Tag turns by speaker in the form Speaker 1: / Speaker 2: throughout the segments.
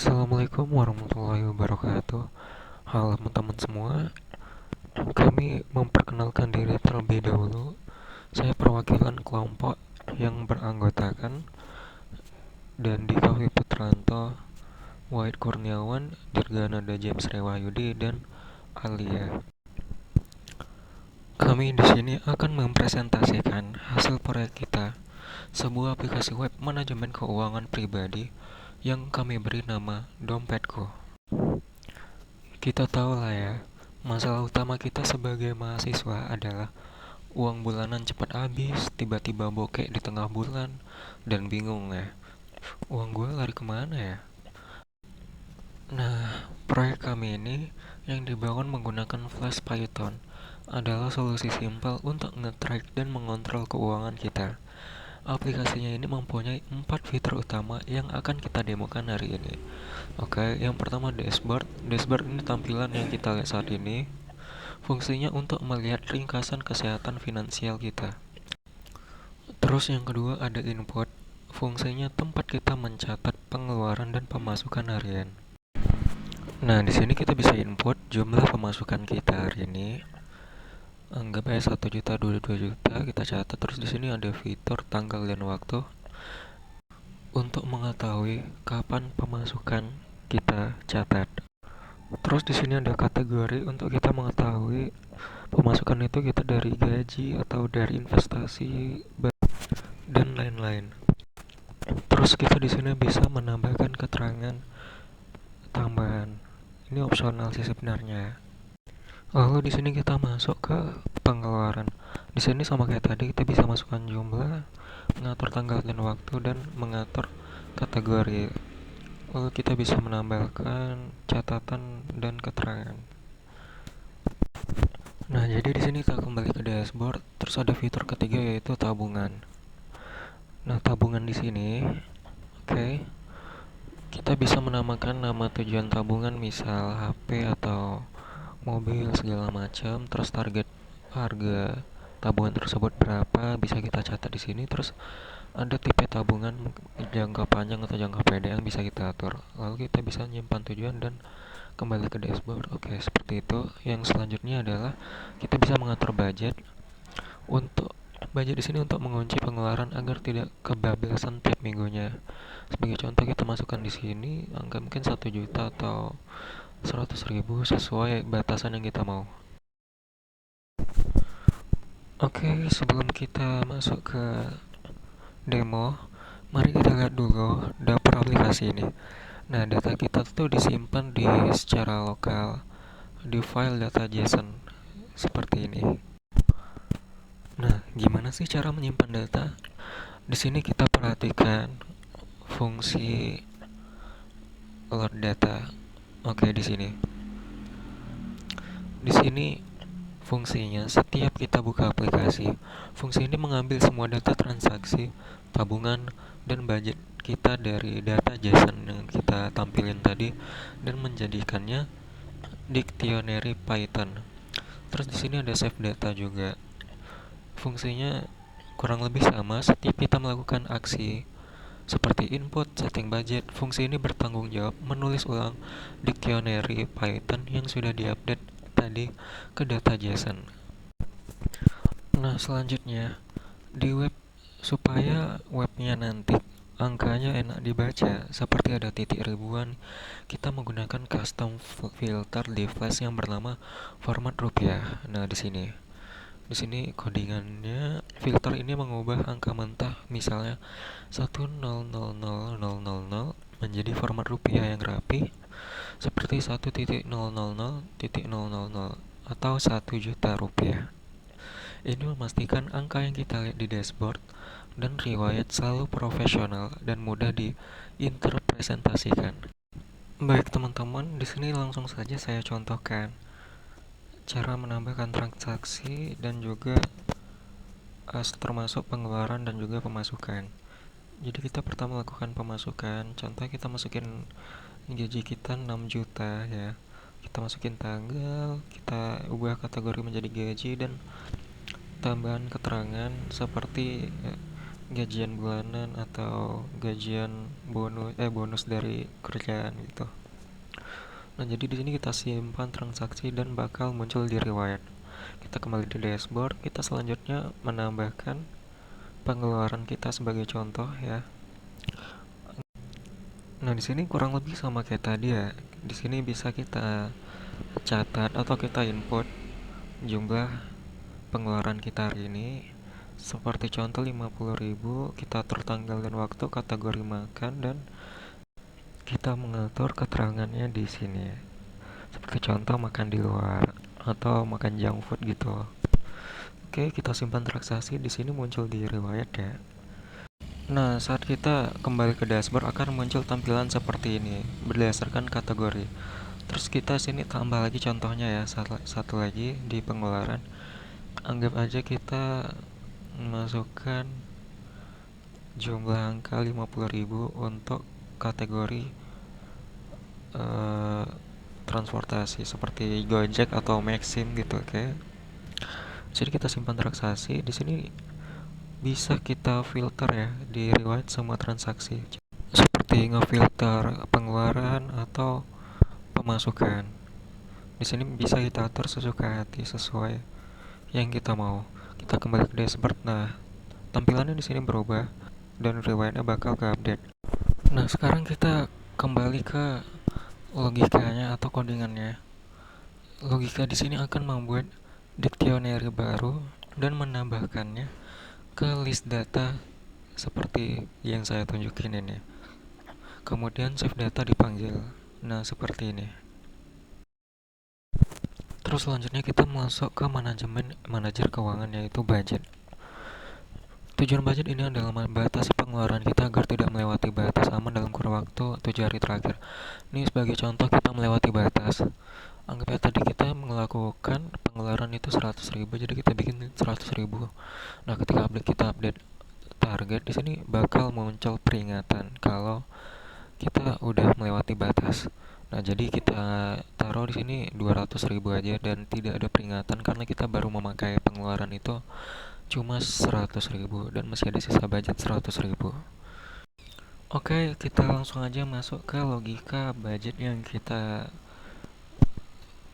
Speaker 1: Assalamualaikum warahmatullahi wabarakatuh. Halo teman-teman semua, kami memperkenalkan diri terlebih dahulu. Saya perwakilan kelompok yang beranggotakan Dandi Putranto, Wahid Kurniawan, Dirganada James Rewayudi, dan Alia. Kami di sini akan mempresentasikan hasil proyek kita, sebuah aplikasi web manajemen keuangan pribadi yang kami beri nama Dompetku. Kita tahu lah ya, masalah utama kita sebagai mahasiswa adalah uang bulanan cepat habis, tiba-tiba bokek di tengah bulan, dan bingung ya, uang gue lari kemana ya? Nah, proyek kami ini yang dibangun menggunakan Flash Python adalah solusi simpel untuk nge-track dan mengontrol keuangan kita. Aplikasinya ini mempunyai 4 fitur utama yang akan kita demokan hari ini. Oke, yang pertama dashboard. Dashboard ini tampilan yang kita lihat saat ini. Fungsinya untuk melihat ringkasan kesehatan finansial kita. Terus yang kedua ada input. Fungsinya tempat kita mencatat pengeluaran dan pemasukan harian. Nah, di sini kita bisa input jumlah pemasukan kita hari ini. Anggap aja 1 juta, 22 juta kita catat. Terus di sini ada fitur tanggal dan waktu untuk mengetahui kapan pemasukan kita catat. Terus di sini ada kategori untuk kita mengetahui pemasukan itu kita dari gaji atau dari investasi dan lain-lain. Terus kita di sini bisa menambahkan keterangan tambahan. Ini opsional sih sebenarnya. Lalu di sini kita masuk ke pengeluaran. Di sini sama kayak tadi kita bisa masukkan jumlah, mengatur tanggal dan waktu, dan mengatur kategori. Lalu kita bisa menambahkan catatan dan keterangan. Nah, jadi di sini kita kembali ke dashboard. Terus ada fitur ketiga yaitu tabungan. Nah, tabungan di sini, oke, kita bisa menamakan nama tujuan tabungan, misal HP atau mobil segala macam. Terus target harga tabungan tersebut berapa bisa kita catat di sini. Terus ada tipe tabungan jangka panjang atau jangka pendek yang bisa kita atur. Lalu kita bisa menyimpan tujuan dan kembali ke dashboard. Oke, seperti itu. Yang selanjutnya adalah kita bisa mengatur budget. Untuk budget di sini untuk mengunci pengeluaran agar tidak kebablasan tiap minggunya. Sebagai contoh kita masukkan di sini angka mungkin 1 juta atau 100.000 sesuai batasan yang kita mau. Oke, sebelum kita masuk ke demo, mari kita lihat dulu dapur aplikasi ini. Nah, data kita tuh disimpan di secara lokal di file data JSON seperti ini. Nah, gimana sih cara menyimpan data? Di sini kita perhatikan fungsi load data. Oke, di sini. Di sini fungsinya setiap kita buka aplikasi, fungsi ini mengambil semua data transaksi, tabungan, dan budget kita dari data JSON yang kita tampilin tadi dan menjadikannya dictionary Python. Terus di sini ada save data juga. Fungsinya kurang lebih sama setiap kita melakukan aksi seperti input, setting budget. Fungsi ini bertanggung jawab menulis ulang dictionary Python yang sudah diupdate tadi ke data JSON. Nah, selanjutnya di web, supaya webnya nanti angkanya enak dibaca seperti ada titik ribuan, kita menggunakan custom filter di Flash yang bernama format rupiah. Nah, di sini codingannya, filter ini mengubah angka mentah misalnya 1000000 menjadi format rupiah yang rapi seperti 1.000.000 atau 1 juta rupiah. Ini memastikan angka yang kita lihat di dashboard dan riwayat selalu profesional dan mudah diinterpretasikan. Baik teman-teman, di sini langsung saja saya contohkan cara menambahkan transaksi dan juga termasuk pengeluaran dan juga pemasukan. Jadi kita pertama lakukan pemasukan. Contoh kita masukin gaji kita 6 juta ya. Kita masukin tanggal, kita ubah kategori menjadi gaji dan tambahan keterangan seperti gajian bulanan atau gajian bonus dari kerjaan gitu. Nah, jadi di sini kita simpan transaksi dan bakal muncul di riwayat. Kita kembali di dashboard, kita selanjutnya menambahkan pengeluaran kita sebagai contoh ya. Nah, di sini kurang lebih sama kayak tadi ya. Di sini bisa kita catat atau kita input jumlah pengeluaran kita hari ini. Seperti contoh 50.000, kita atur tanggal dan waktu, kategori makan, dan kita mengatur keterangannya di sini. Seperti contoh makan di luar atau makan junk food gitu. Oke, kita simpan transaksi di sini muncul di riwayat ya. Nah, saat kita kembali ke dashboard akan muncul tampilan seperti ini berdasarkan kategori. Terus kita sini tambah lagi contohnya ya, satu lagi di pengeluaran. Anggap aja kita masukkan jumlah angka 50.000 untuk kategori eh, transportasi seperti Gojek atau Maxim gitu, oke. Jadi kita simpan transaksi di sini, bisa kita filter ya di riwayat semua transaksi seperti ngefilter pengeluaran atau pemasukan. Di sini bisa kita atur sesuka hati sesuai yang kita mau. Kita kembali ke dashboard. Nah, tampilannya di sini berubah dan riwayatnya bakal ke update. Nah, sekarang kita kembali ke logikanya atau codingannya. Logika di sini akan membuat dictionary baru dan menambahkannya ke list data seperti yang saya tunjukin ini. Kemudian save data dipanggil. Nah, seperti ini. Terus selanjutnya kita masuk ke manajer keuangan, yaitu budget. Tujuan budget ini adalah membatasi pengeluaran kita agar tidak melewati batas aman dalam kurun waktu 7 hari terakhir. Ini sebagai contoh kita melewati batas. Anggapnya tadi kita melakukan pengeluaran itu 100.000, jadi kita bikin 100.000. Nah, ketika kita update target, di sini bakal muncul peringatan kalau kita udah melewati batas. Nah, jadi kita taruh di sini 200.000 aja dan tidak ada peringatan karena kita baru memakai pengeluaran itu cuma 100.000 dan masih ada sisa budget 100.000. Oke, kita langsung aja masuk ke logika budget yang kita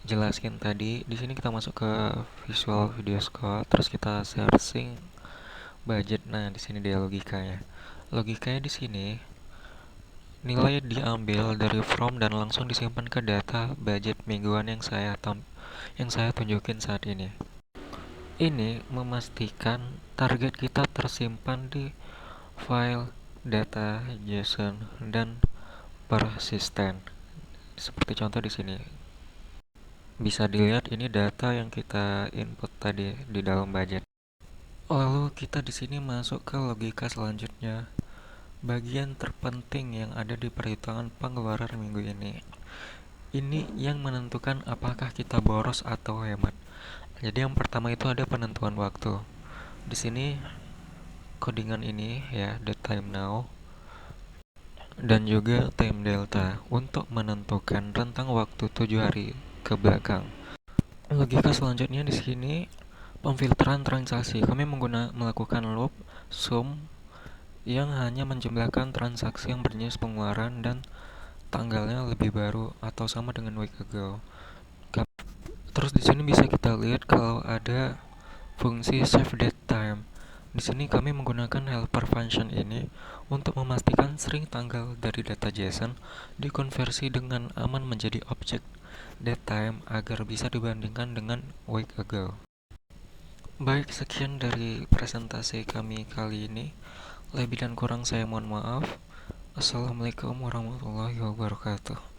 Speaker 1: jelaskan tadi. Di sini kita masuk ke Visual Video Score, terus kita searching budget. Nah, di sini dia logikanya. Logikanya di sini nilai diambil dari from dan langsung disimpan ke data budget mingguan yang saya tunjukin saat ini. Ini memastikan target kita tersimpan di file data JSON dan persisten. Seperti contoh di sini. Bisa dilihat ini data yang kita input tadi di dalam budget. Lalu kita di sini masuk ke logika selanjutnya. Bagian terpenting yang ada di perhitungan pengeluaran minggu ini. Ini yang menentukan apakah kita boros atau hemat. Jadi yang pertama itu ada penentuan waktu. Di sini codingan ini ya, the time now dan juga time delta untuk menentukan rentang waktu 7 hari ke belakang. Logika selanjutnya di sini pemfilteran transaksi. Kami melakukan loop sum yang hanya menjumlahkan transaksi yang berjenis pengeluaran dan tanggalnya lebih baru atau sama dengan week ago. Terus di sini bisa kita lihat kalau ada fungsi save date time. Di sini kami menggunakan helper function ini untuk memastikan string tanggal dari data JSON dikonversi dengan aman menjadi objek date time agar bisa dibandingkan dengan week ago. Baik, sekian dari presentasi kami kali ini. Lebih dan kurang saya mohon maaf. Assalamualaikum warahmatullahi wabarakatuh.